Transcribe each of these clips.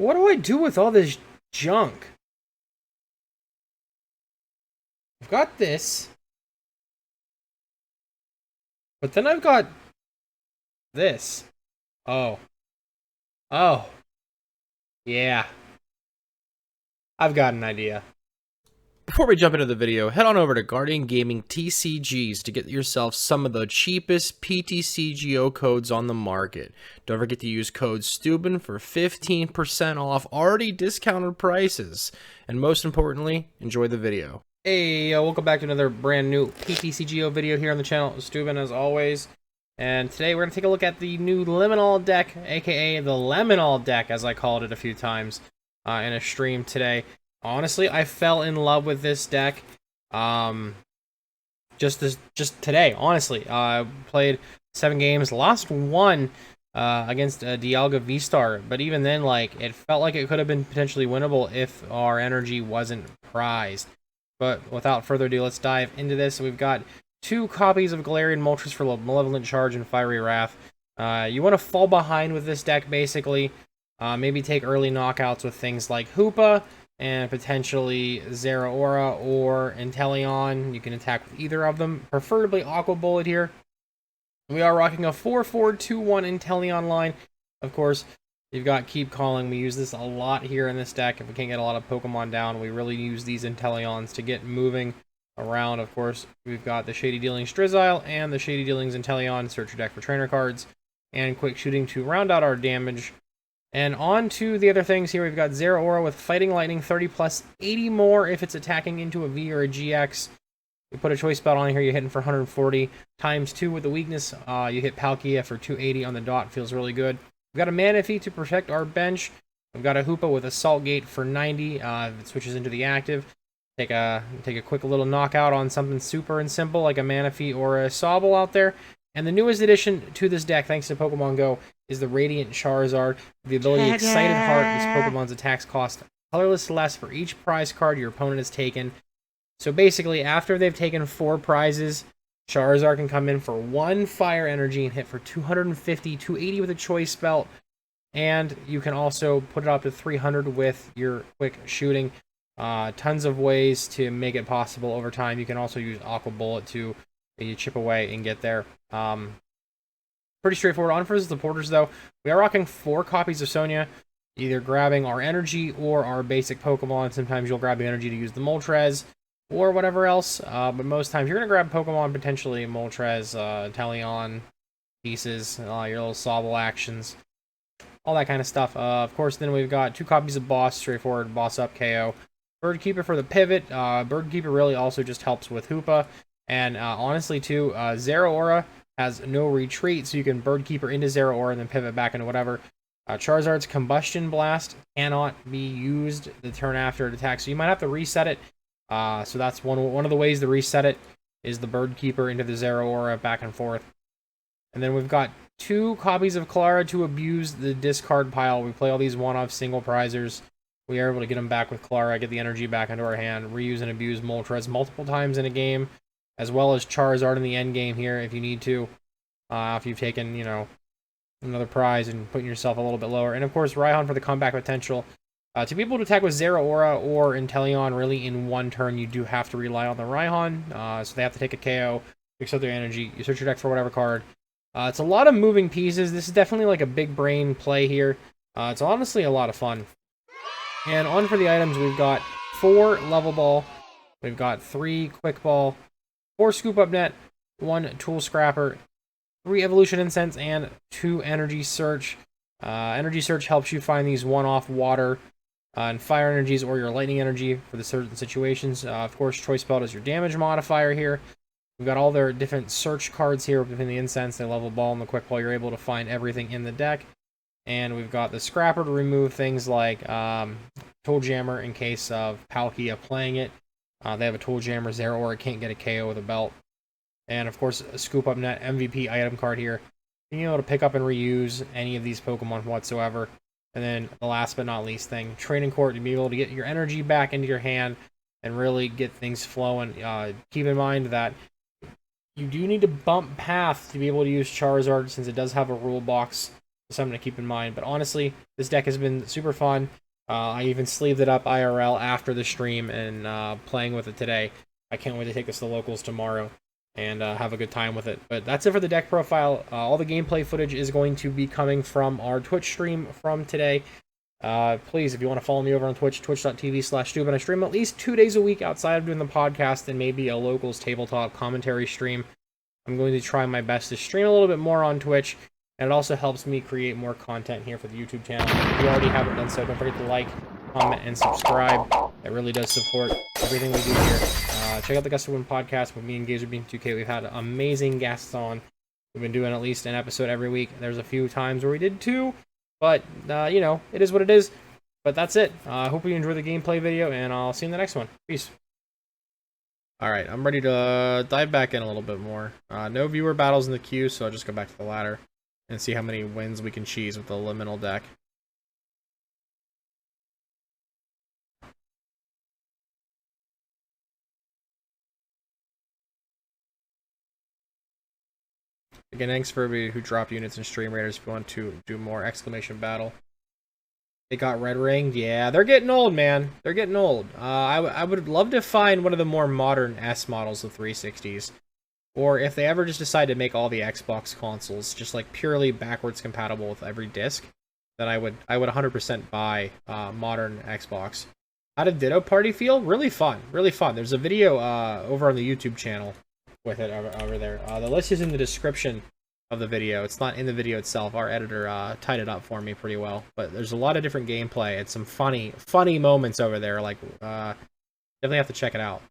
What do I do with all this junk? I've got this. But then I've got this. Oh. Oh. Yeah. I've got an idea. Before we jump into the video, head on over to Guardian Gaming TCGs to get yourself some of the cheapest PTCGO codes on the market. Don't forget to use code STUBIN for 15% off already discounted prices. And most importantly, enjoy the video. Hey, welcome back to another brand new PTCGO video here on the channel. Steuben as always. And today we're going to take a look at the new Liminal deck, aka the Liminal deck as I called it a few times in a stream today. Honestly, I fell in love with this deck just today, honestly. I played 7 games, lost 1 against Dialga V-Star, but even then, like, it felt like it could have been potentially winnable if our energy wasn't prized. But without further ado, let's dive into this. We've got 2 copies of Galarian Moltres for Malevolent Charge and Fiery Wrath. You want to fall behind with this deck, basically. Maybe take early knockouts with things like Hoopa, and potentially Zeraora or Inteleon. You can attack with either of them, preferably Aqua Bullet here. We are rocking a 4-4-2-1 Inteleon line. Of course, you've got Keep Calling. We use this a lot here in this deck. If we can't get a lot of Pokemon down, we really use these Inteleons to get moving around. Of course, we've got the Shady Dealings Drizzile and the Shady Dealings Inteleon. Search your deck for trainer cards. And Quick Shooting to round out our damage. And on to the other things here, we've got Zeraora with Fighting Lightning, 30 plus, 80 more if it's attacking into a V or a GX. We put a choice belt on here, you're hitting for 140, times 2 with the weakness. You hit Palkia for 280 on the dot, feels really good. We've got a Manaphy to protect our bench. We've got a Hoopa with Assault Gate for 90, if it switches into the active. Take a quick little knockout on something super and simple, like a Manaphy or a Sobble out there. And the newest addition to this deck, thanks to Pokemon Go, is the Radiant Charizard. The ability Excited Heart. This Pokemon's attacks cost colorless less for each prize card your opponent has taken. So basically, after they've taken 4 prizes, Charizard can come in for 1 Fire Energy and hit for 250, 280 with a Choice Belt. And you can also put it up to 300 with your Quick Shooting. Tons of ways to make it possible over time. You can also use Aqua Bullet to chip away and get there. Pretty straightforward. On for the supporters, though, we are rocking 4 copies of Sonia, either grabbing our energy or our basic Pokemon. Sometimes you'll grab the energy to use the Moltres or whatever else, but most times you're going to grab Pokemon, potentially Moltres, Inteleon pieces, your little Sobble actions, all that kind of stuff. Of course, then we've got 2 copies of Boss, straightforward, Boss Up, KO. Bird Keeper for the pivot. Bird Keeper really also just helps with Hoopa. And honestly, too, Zeraora has no retreat, so you can Bird Keeper into Zeraora and then pivot back into whatever. Charizard's Combustion Blast cannot be used the turn after it attacks, so you might have to reset it. So that's one of the ways to reset it is the Bird Keeper into the Zeraora back and forth. And then we've got 2 copies of Clara to abuse the discard pile. We play all these one-off single prizers. We are able to get them back with Clara, get the energy back into our hand, reuse and abuse Moltres multiple times in a game, as well as Charizard in the end game here if you need to. If you've taken, another prize and putting yourself a little bit lower. And of course, Raihan for the comeback potential. To be able to attack with Zeraora or Inteleon really in one turn, you do have to rely on the Raihan. So they have to take a KO, fix up their energy, you search your deck for whatever card. It's a lot of moving pieces. This is definitely like a big brain play here. It's honestly a lot of fun. And on for the items, we've got 4 Level Ball, we've got 3 Quick Ball, 4 Scoop Up Net, 1 Tool Scrapper, 3 Evolution Incense, and 2 Energy Search. Energy Search helps you find these one-off water and fire energies or your lightning energy for the certain situations. Of course, Choice Belt is your damage modifier here. We've got all their different search cards here within the Incense, the Level Ball, and the Quick Ball. You're able to find everything in the deck. And we've got the Scrapper to remove things like Tool Jammer in case of Palkia playing it. They have a Tool Jammer, Zeraora can't get a KO with a belt. And of course, a Scoop Up Net MVP item card here. Being able to pick up and reuse any of these Pokemon whatsoever. And then the last but not least thing, Training Court, to be able to get your energy back into your hand and really get things flowing. Keep in mind that you do need to bump Path to be able to use Charizard since it does have a rule box something to keep in mind. But honestly, this deck has been super fun. I even sleeved it up IRL after the stream and playing with it today. I can't wait to take this to locals tomorrow and have a good time with it. But that's it for the deck profile. All the gameplay footage is going to be coming from our Twitch stream from today. Please, if you want to follow me over on Twitch, twitch.tv/Stupid, I stream at least 2 days a week outside of doing the podcast and maybe a locals tabletop commentary stream. I'm going to try my best to stream a little bit more on Twitch, and it also helps me create more content here for the YouTube channel. If you already haven't done so, don't forget to like, comment, and subscribe. It really does support everything we do here. Check out the Gust of Wind podcast with me and Gazer Beam 2K. We've had amazing guests on. We've been doing at least an episode every week. There's a few times where we did 2, but, you know, it is what it is. But that's it. I hope you enjoy the gameplay video, and I'll see you in the next one. Peace. Alright, I'm ready to dive back in a little bit more. No viewer battles in the queue, so I'll just go back to the ladder and see how many wins we can cheese with the Liminal deck. Again, thanks for everybody who dropped units in Stream Raiders. If you want to do more exclamation battle. They got red ringed. Yeah, they're getting old, man. They're getting old. I would love to find one of the more modern S models of 360s. Or if they ever just decide to make all the Xbox consoles just like purely backwards compatible with every disc, then I would 100% buy modern Xbox. How did Ditto Party feel? Really fun. Really fun. There's a video over on the YouTube channel with it over there. The list is in the description of the video. It's not in the video itself. Our editor tied it up for me pretty well. But there's a lot of different gameplay and some funny moments over there. Like, definitely have to check it out.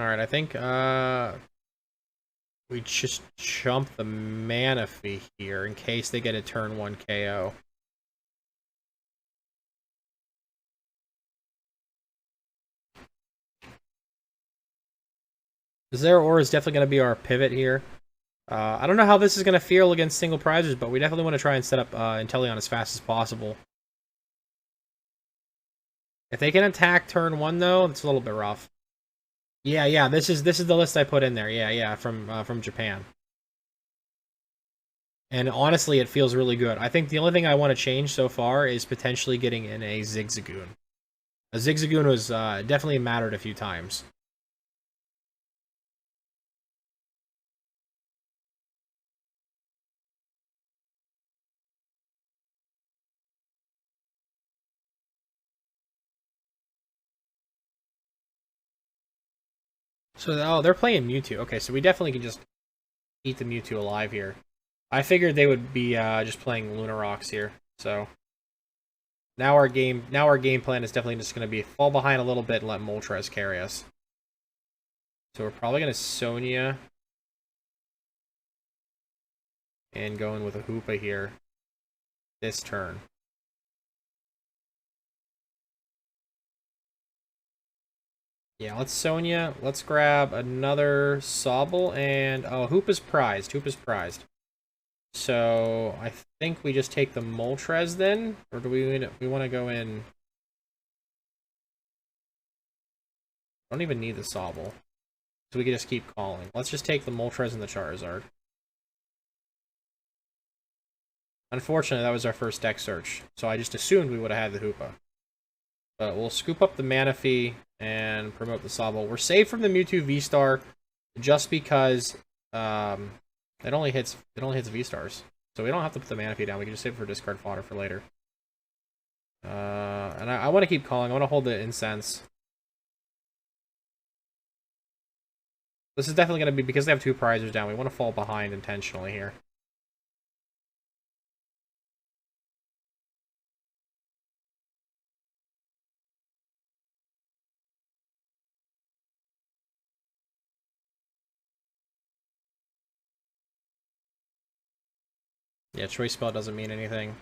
Alright, I think we just jump the Manaphy here in case they get a turn 1 KO. Zeraora is definitely going to be our pivot here. I don't know how this is going to feel against single prizes, but we definitely want to try and set up Inteleon as fast as possible. If they can attack turn 1, though, it's a little bit rough. Yeah, this is the list I put in there. Yeah, from Japan. And honestly, it feels really good. I think the only thing I want to change so far is potentially getting in a Zigzagoon. A Zigzagoon was definitely mattered a few times. So, oh, they're playing Mewtwo. Okay, so we definitely can just eat the Mewtwo alive here. I figured they would be just playing Lunarocks here. So now our game plan is definitely just going to be fall behind a little bit and let Moltres carry us. So we're probably going to Sonya and going with a Hoopa here this turn. Yeah, let's Sonya. Let's grab another Sobble and oh, Hoopa's prized. Hoopa's prized. So I think we just take the Moltres then, or do we want to go in? Don't even need the Sobble, so we can just keep calling. Let's just take the Moltres and the Charizard. Unfortunately, that was our first deck search, so I just assumed we would have had the Hoopa. But we'll scoop up the Manaphy and promote the Sobble. We're safe from the Mewtwo V-Star just because it only hits V-Stars. So we don't have to put the Manaphy down. We can just save it for discard fodder for later. And I want to keep calling. I want to hold the Incense. This is definitely going to be, because they have 2 prizers down, we want to fall behind intentionally here. Yeah, choice spell doesn't mean anything.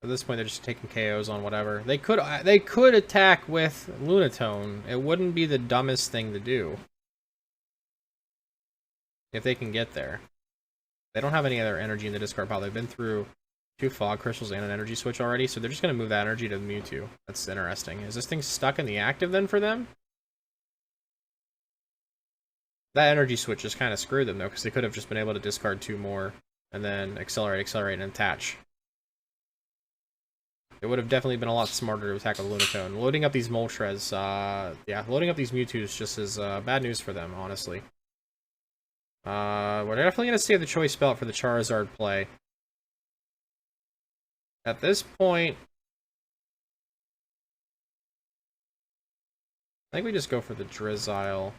At this point, they're just taking KOs on whatever. They could attack with Lunatone. It wouldn't be the dumbest thing to do. If they can get there. They don't have any other energy in the discard pile. They've been through 2 Fog Crystals and an energy switch already, so they're just going to move that energy to the Mewtwo. That's interesting. Is this thing stuck in the active then for them? That energy switch just kind of screwed them, though, because they could have just been able to discard 2 more, and then accelerate, and attach. It would have definitely been a lot smarter to attack with Lunatone. Loading up these Moltres, yeah, loading up these Mewtwo's just is bad news for them, honestly. We're definitely going to save the Choice Belt for the Charizard play. At this point, I think we just go for the Drizzile.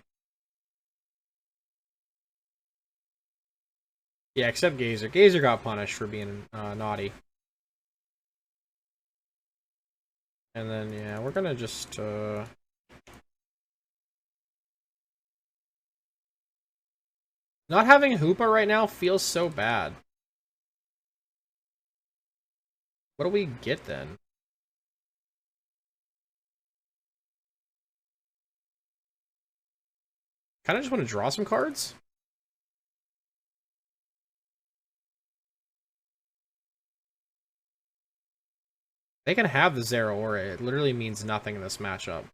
Yeah, except Gazer. Gazer got punished for being naughty. And then, yeah, we're gonna just, not having Hoopa right now feels so bad. What do we get, then? Kinda just want to draw some cards? They can have the Zeraora. It literally means nothing in this matchup.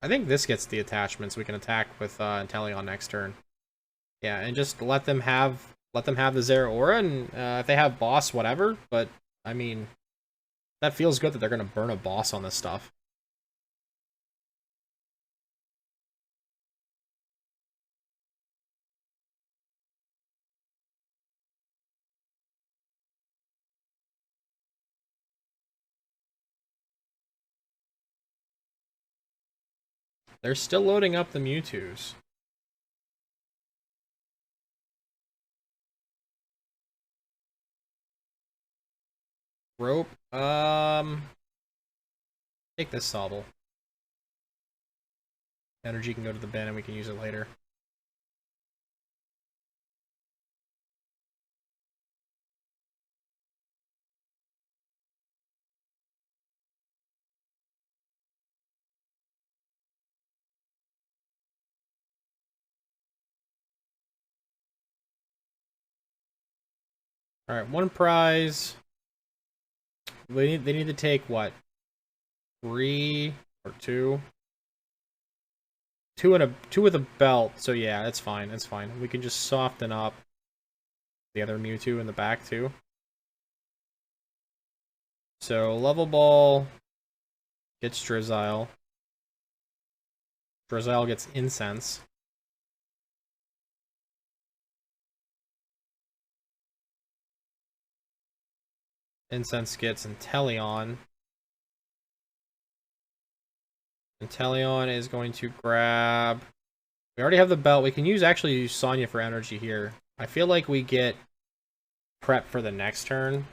I think this gets the attachments. We can attack with Inteleon next turn. Yeah, and just let them have the Zeraora, and if they have boss, whatever. But I mean, that feels good that they're gonna burn a boss on this stuff. They're still loading up the Mewtwo's. Rope. Take this Sobble. Energy can go to the bin and we can use it later. Alright, 1 prize. They need to take what? 3 or 2? 2 with a belt, so yeah, it's fine, it's fine. We can just soften up the other Mewtwo in the back too. So Level Ball gets Drizzile. Drizzile gets Incense. Incense gets Inteleon. Inteleon is going to grab... We already have the belt. We can actually use Sonya for energy here. I feel like we get prep for the next turn.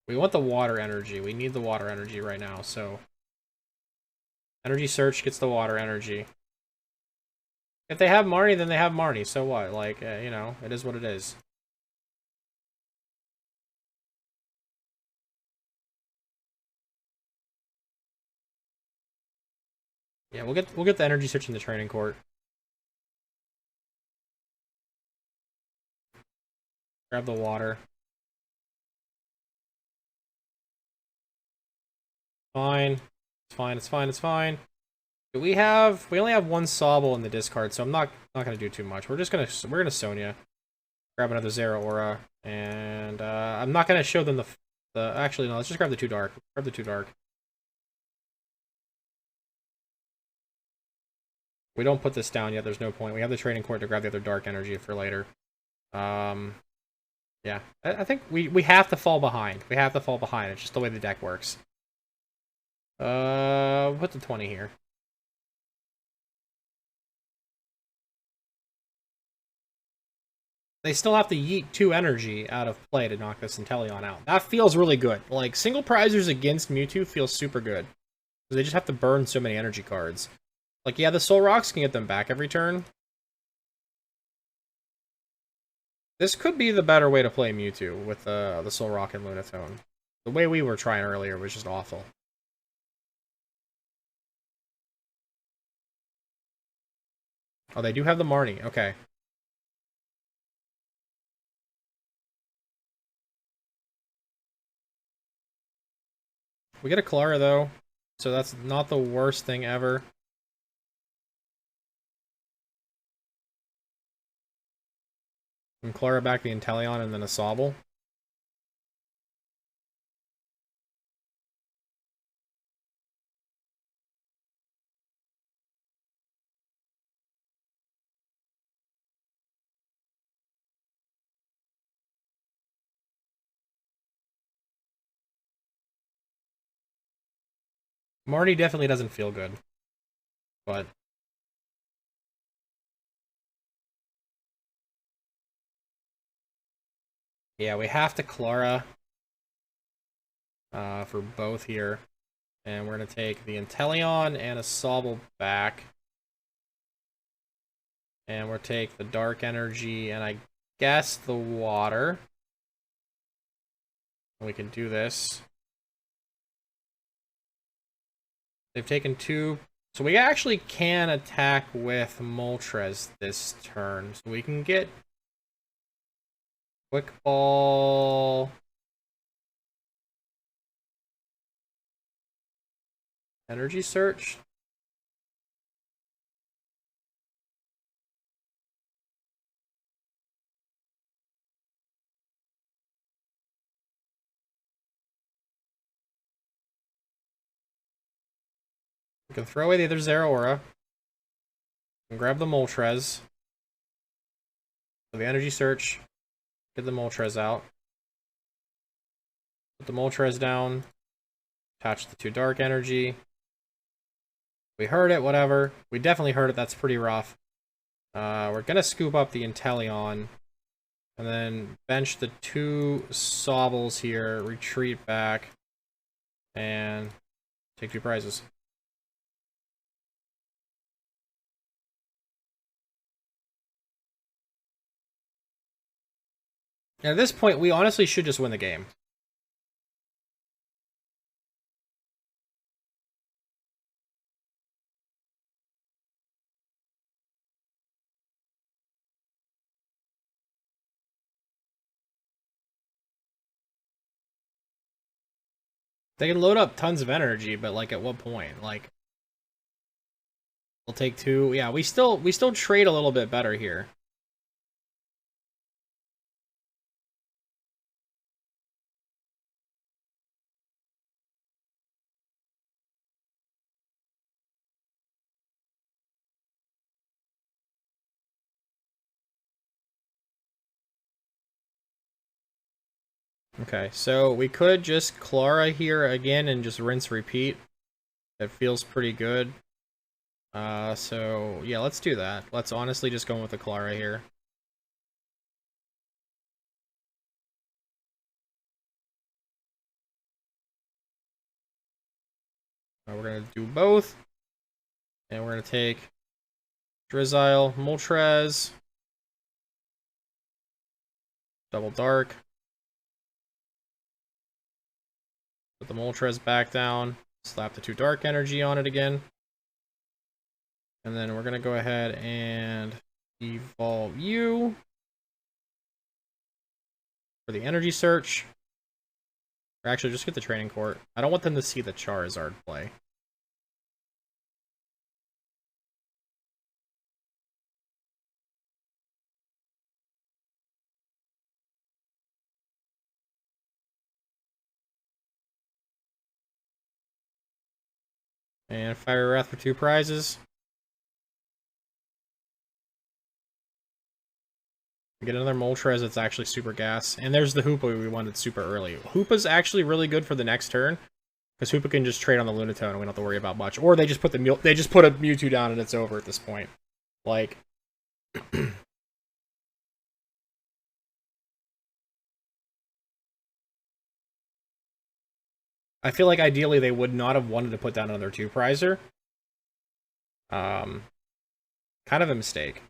We want the water energy. We need the water energy right now, so... Energy Search gets the water energy. If they have Marnie, then they have Marnie. So what? Like, you know, it is what it is. Yeah, we'll get the Energy Search in the training court. Grab the water. Fine. It's fine, it's fine, it's fine. We only have 1 Sobble in the discard, so I'm not gonna do too much. We're gonna Sonya. Grab another Zeraora. And I'm not gonna show them actually no, let's just grab the 2 dark. Grab the 2 dark. We don't put this down yet, there's no point. We have the training court to grab the other dark energy for later. Yeah. I think we have to fall behind. We have to fall behind. It's just the way the deck works. Put the 20 here. They still have to yeet 2 energy out of play to knock this Inteleon out. That feels really good. Like, single prizers against Mewtwo feels super good. They just have to burn so many energy cards. Like, yeah, the Soul Rocks can get them back every turn. This could be the better way to play Mewtwo with the Soul Rock and Lunatone. The way we were trying earlier was just awful. Oh, they do have the Marnie. Okay. We get a Clara, though, so that's not the worst thing ever. And Clara back the Inteleon and then a Sobble. Marty definitely doesn't feel good, but yeah, we have to Clara for both here. And we're going to take the Inteleon and a Sobble back. And we'll take the Dark Energy and I guess the Water. We can do this. They've taken 2. So we actually can attack with Moltres this turn. So we can get Quick Ball. Energy Search. We can throw away the other Zeraora. And grab the Moltres. So the Energy Search. Get the Moltres out. Put the Moltres down. Attach the 2 Dark Energy. We heard it, whatever. We definitely heard it, that's pretty rough. We're gonna scoop up the Inteleon. And then bench the 2 Sobbles here, retreat back, and take 2 prizes. And at this point, we honestly should just win the game. They can load up tons of energy, but like at what point? Like we'll take 2. Yeah, we still trade a little bit better here. Okay, so we could just Clara here again and just rinse repeat. It feels pretty good. So yeah, let's do that. Let's honestly just go with the Clara here. We're gonna do both. And we're gonna take Drizzile, Moltres, Double Dark. Put the Moltres back down. Slap the 2 Dark Energy on it again. And then we're gonna go ahead and evolve you for the Energy Search. Or actually, just get the Training Court. I don't want them to see the Charizard play. And Fire Wrath for 2 prizes. Get another Moltres that's actually super gas. And there's the Hoopa we wanted super early. Hoopa's actually really good for the next turn. Because Hoopa can just trade on the Lunatone and we don't have to worry about much. Or they just put a Mewtwo down and it's over at this point. Like I feel like ideally they would not have wanted to put down another 2-prizer. Kind of a mistake.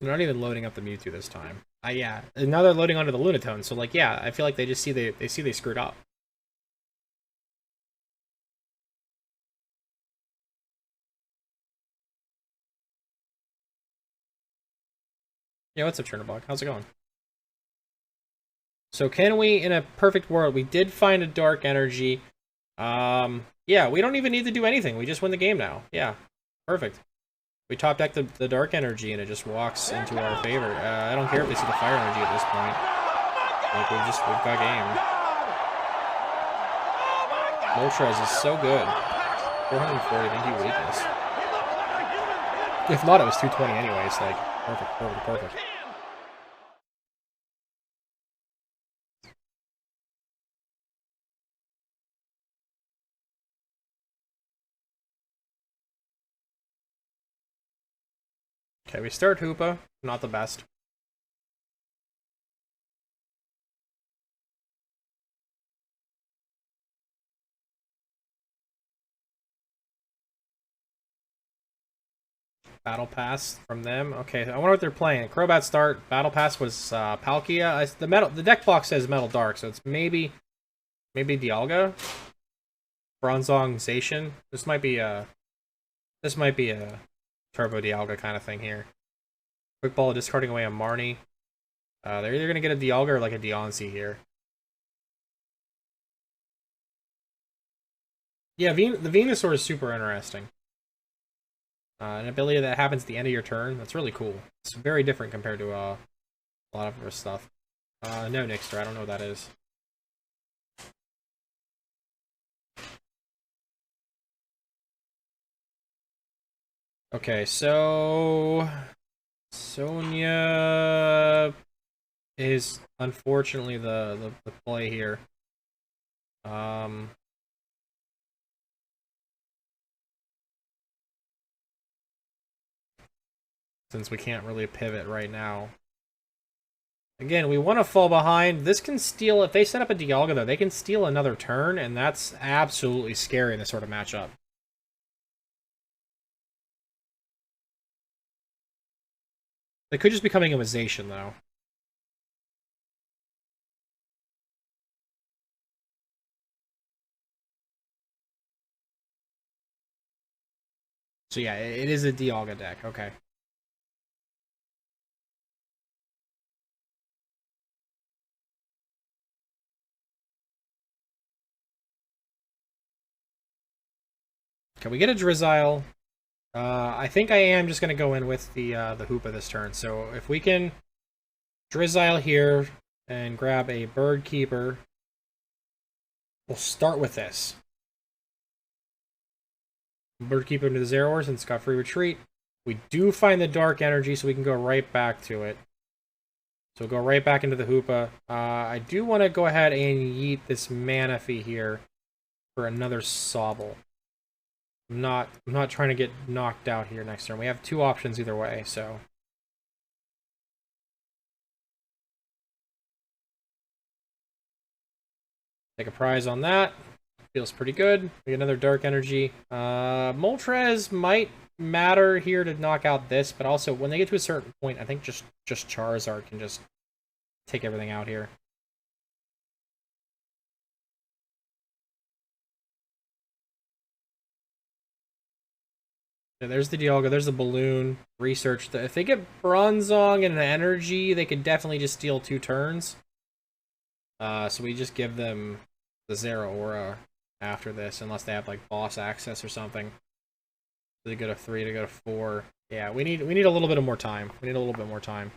They're not even loading up the Mewtwo this time. Yeah. And now they're loading onto the Lunatone, so like, yeah, I feel like they just see they see they screwed up. Yeah, what's up, Chernobog? How's it going? So can we, in a perfect world, we did find a Dark Energy. Yeah, we don't even need to do anything. We just win the game now. Yeah, perfect. We top deck the Dark Energy and it just walks into our favor. I don't care if they see the Fire Energy at this point. Like, we've got game. Moltres is so good. 440, thank you, weakness. If not, it was 220 anyways. Like, perfect, perfect, perfect. Okay, we start Hoopa. Not the best. Battle Pass from them. Okay, I wonder what they're playing. Crobat start. Battle Pass was Palkia. The deck box says Metal Dark, so it's maybe Dialga. Bronzong Zacian. This might be a Turbo Dialga kind of thing here. Quick Ball discarding away a Marnie. They're either gonna get a Dialga or like a Deontay here. Yeah, the Venusaur is super interesting. An ability that happens at the end of your turn. That's really cool. It's very different compared to a lot of our stuff. No, Nixter. I don't know what that is. Okay, so Sonya is unfortunately the play here. Since we can't really pivot right now. Again, we want to fall behind. This can steal, if they set up a Dialga though, they can steal another turn, and that's absolutely scary in this sort of matchup. They could just be coming in with Zacian though. So yeah, it is a Dialga deck, okay. Can we get a Drizzile? I think I am just going to go in with the Hoopa this turn. So if we can Drizzile here and grab a Bird Keeper, we'll start with this. Bird Keeper into the Zeraors and it's got free retreat. We do find the Dark Energy, so we can go right back to it. So we'll go right back into the Hoopa. I do want to go ahead and yeet this Manaphy here for another Sobble. I'm not trying to get knocked out here next turn. We have two options either way, so. Take a prize on that. Feels pretty good. We get another Dark Energy. Moltres might matter here to knock out this, but also when they get to a certain point, I think just Charizard can just take everything out here. Yeah, there's the Dialga, there's the Balloon. Research. If they get Bronzong and an Energy, they could definitely just steal 2 turns. So we just give them the Zeraora after this, unless they have like boss access or something. They go to 3, to go to 4. Yeah, we need a little bit of more time. We need a little bit more time.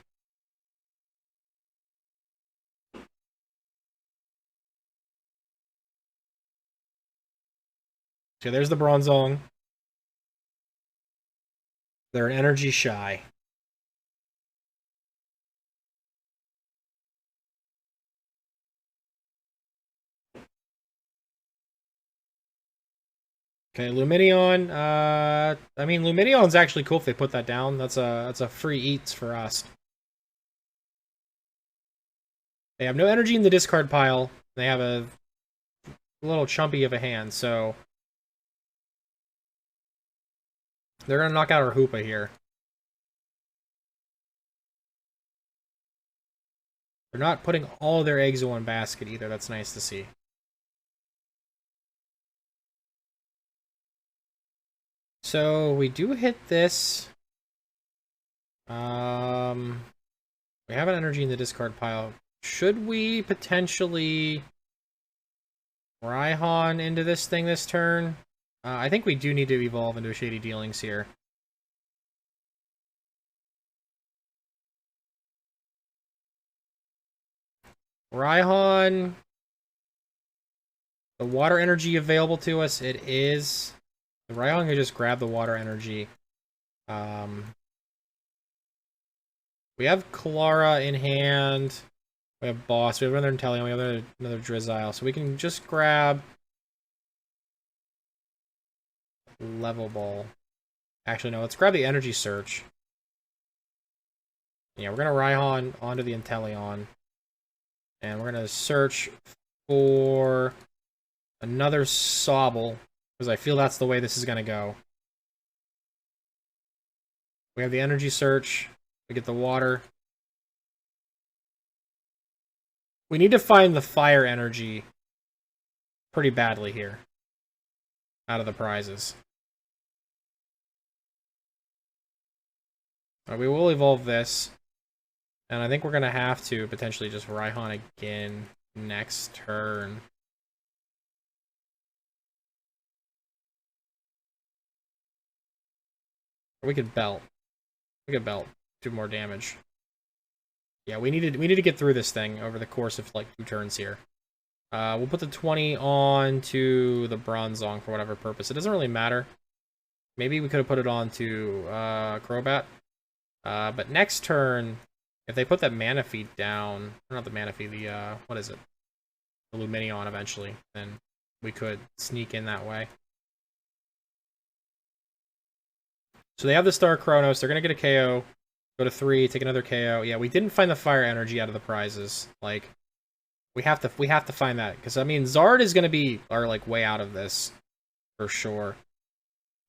Okay, there's the Bronzong. They're an energy shy. Okay, Lumineon. I mean, Lumineon's actually cool if they put that down. That's a free eats for us. They have no energy in the discard pile. They have a little chumpy of a hand, so they're gonna knock out our Hoopa here. They're not putting all their eggs in one basket either. That's nice to see. So we do hit this. We have an energy in the discard pile. Should we potentially Raihan into this thing this turn? I think we do need to evolve into a Shady Dealings here. Raihan. The water energy available to us, it is. The Raihan can just grab the water energy. We have Clara in hand. We have Boss. We have another Inteleon. We have another Drizzile. So we can just grab Level Ball. Actually, no. Let's grab the Energy Search. Yeah, we're going to Raihan onto the Inteleon. And we're going to search for another Sobble. Because I feel that's the way this is going to go. We have the Energy Search. We get the water. We need to find the fire energy pretty badly here. Out of the prizes. Right, we will evolve this. And I think we're going to have to potentially just Raihan again next turn. Or we could belt. We could belt. Do more damage. Yeah, we need to get through this thing over the course of like 2 turns here. We'll put the 20 on to the Bronzong for whatever purpose. It doesn't really matter. Maybe we could have put it on to Crobat. But next turn, if they put that Manaphy down, or not the Manaphy, the what is it? The Lumineon eventually, then we could sneak in that way. So they have the Star Chronos. They're gonna get a KO. Go to 3, take another KO. Yeah, we didn't find the fire energy out of the prizes. Like, we have to find that, because I mean Zard is gonna be like way out of this for sure.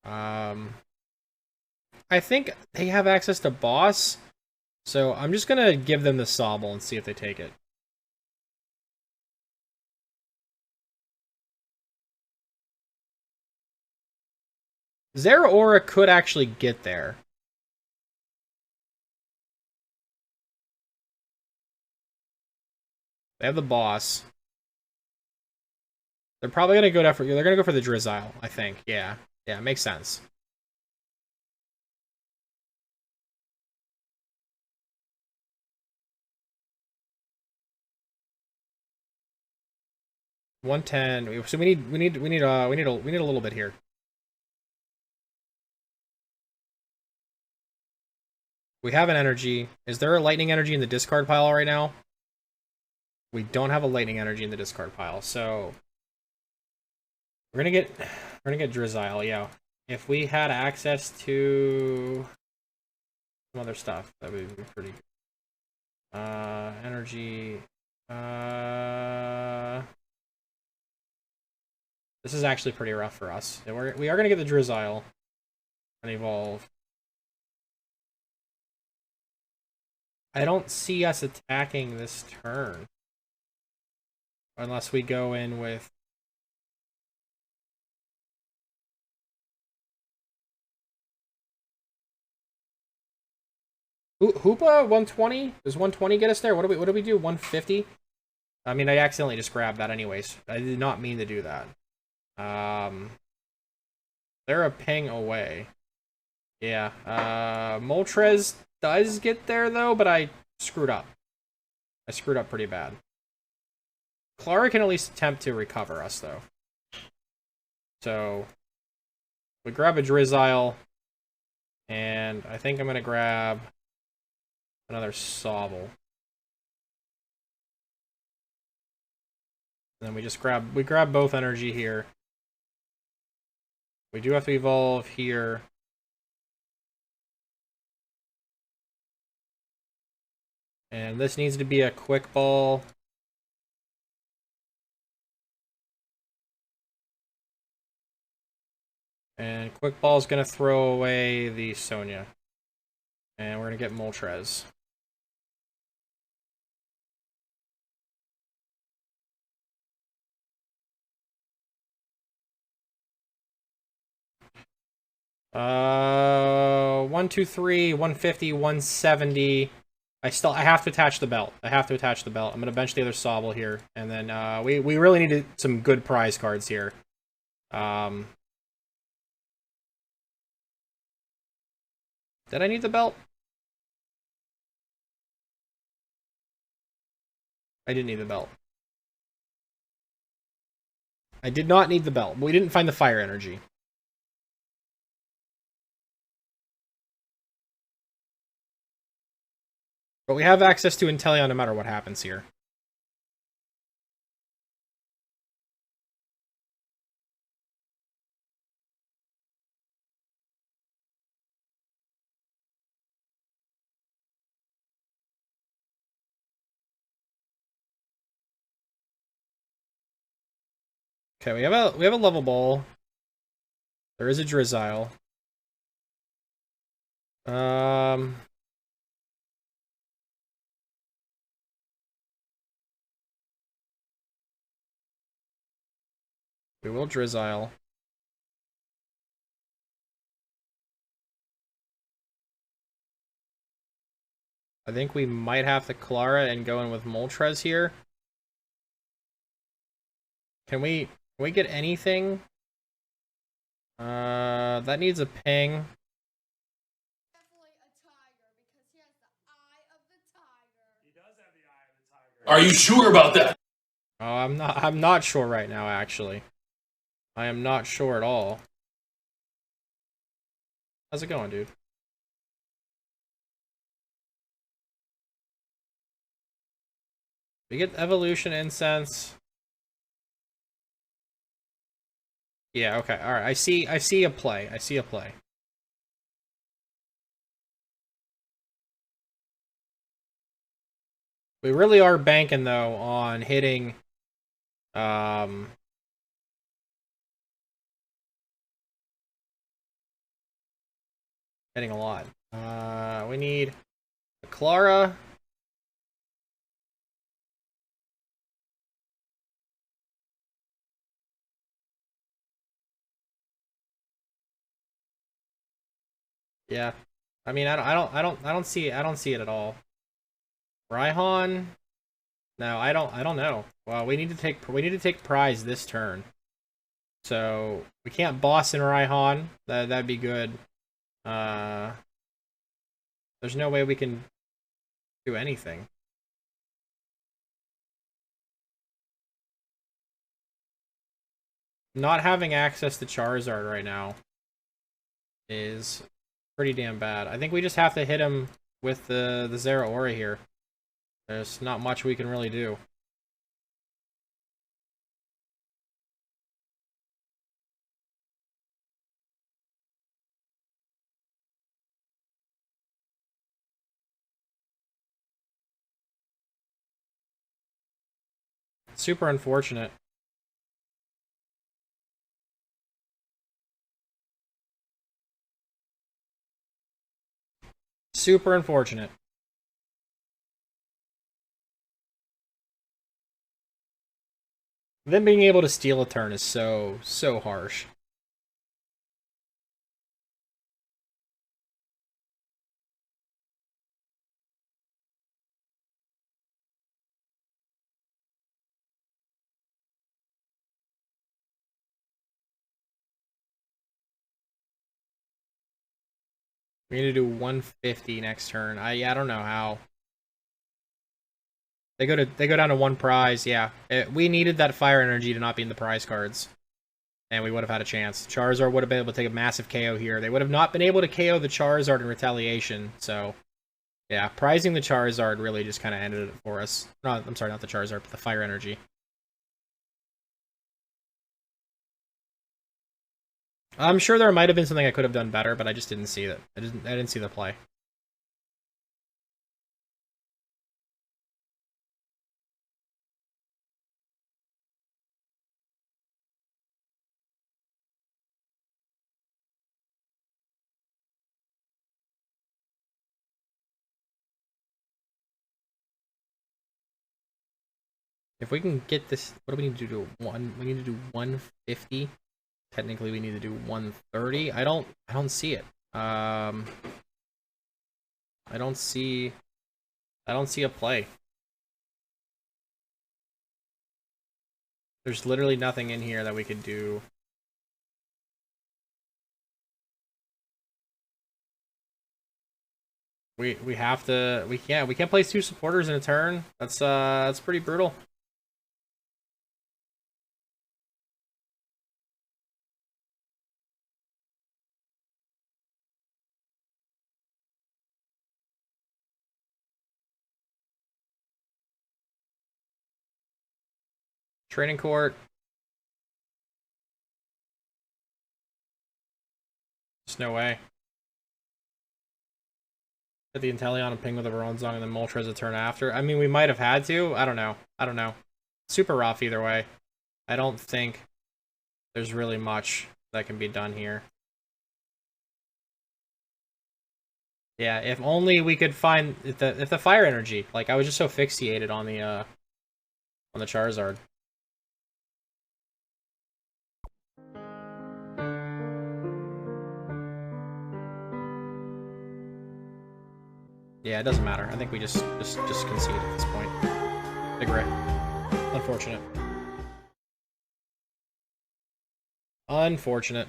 I think they have access to Boss, so I'm just gonna give them the Sobble and see if they take it. Zeraora could actually get there. They have the Boss. They're probably gonna go for the Drizzile, I think. Yeah. Yeah, makes sense. $110. So we need a little bit here. We have an energy. Is there a lightning energy in the discard pile right now? We don't have a lightning energy in the discard pile, so we're gonna get Drizzile, yeah. If we had access to some other stuff, that would be pretty good. Energy. This is actually pretty rough for us. We are gonna get the Drizzile and evolve. I don't see us attacking this turn. Unless we go in with... Hoopa 120? Does 120 get us there? What do we do? 150? I mean, I accidentally just grabbed that anyways. I did not mean to do that. They're a ping away. Yeah. Moltres does get there though, but I screwed up. I screwed up pretty bad. Clara can at least attempt to recover us though. So we grab a Drizzile, and I think I'm gonna grab another Sobble. And then we grab both energy here. We do have to evolve here. And this needs to be a quick ball. And quick ball is gonna throw away the Sonia. And we're gonna get Moltres. 123, 150, 170. I have to attach the belt. I have to attach the belt. I'm gonna bench the other Sobble here, and then we really needed some good prize cards here. Did I need the belt? I didn't need the belt. I did not need the belt. We didn't find the fire energy. But we have access to Inteleon no matter what happens here. Okay, we have a level ball. There is a Drizzile. We will Drizzile. I think we might have to Clara and go in with Moltres here. Can we get anything? That needs a ping. Are you sure about that? Oh, I'm not sure right now, actually. I am not sure at all. How's it going, dude? We get Evolution Incense. Yeah, okay. Alright, I see a play. I see a play. We really are banking, though, on hitting hitting a lot. We need a Clara. Yeah. I mean, I don't see it at all. Raihan? No, I don't know. Well, we need to take prize this turn. So we can't boss in Raihan. That'd be good. There's no way we can do anything. Not having access to Charizard right now is pretty damn bad. I think we just have to hit him with the Zeraora here. There's not much we can really do. Super unfortunate. Super unfortunate. Them being able to steal a turn is so harsh. We need to do 150 next turn. I don't know how. They go down to one prize. Yeah, we needed that fire energy to not be in the prize cards, and we would have had a chance. Charizard would have been able to take a massive KO here. They would have not been able to KO the Charizard in retaliation. So, yeah, prizing the Charizard really just kind of ended it for us. No, I'm sorry, not the Charizard, but the fire energy. I'm sure there might have been something I could have done better, but I just didn't see it. I didn't see the play. If we can get this, what do we need to do? We need to do 150 Technically, we need to do 130. I don't see it. I don't see a play. There's literally nothing in here that we could do. We have to, we can't place 2 supporters in a turn. That's pretty brutal. Training court. There's no way. Get the Inteleon and ping with a Bronzong and then Moltres a turn after. I mean, we might have had to. I don't know. I don't know. Super rough either way. I don't think there's really much that can be done here. Yeah, if only we could find if the fire energy. Like, I was just so fixated on the Charizard. Yeah, it doesn't matter. I think we just concede at this point. Big Ray. Unfortunate. Unfortunate.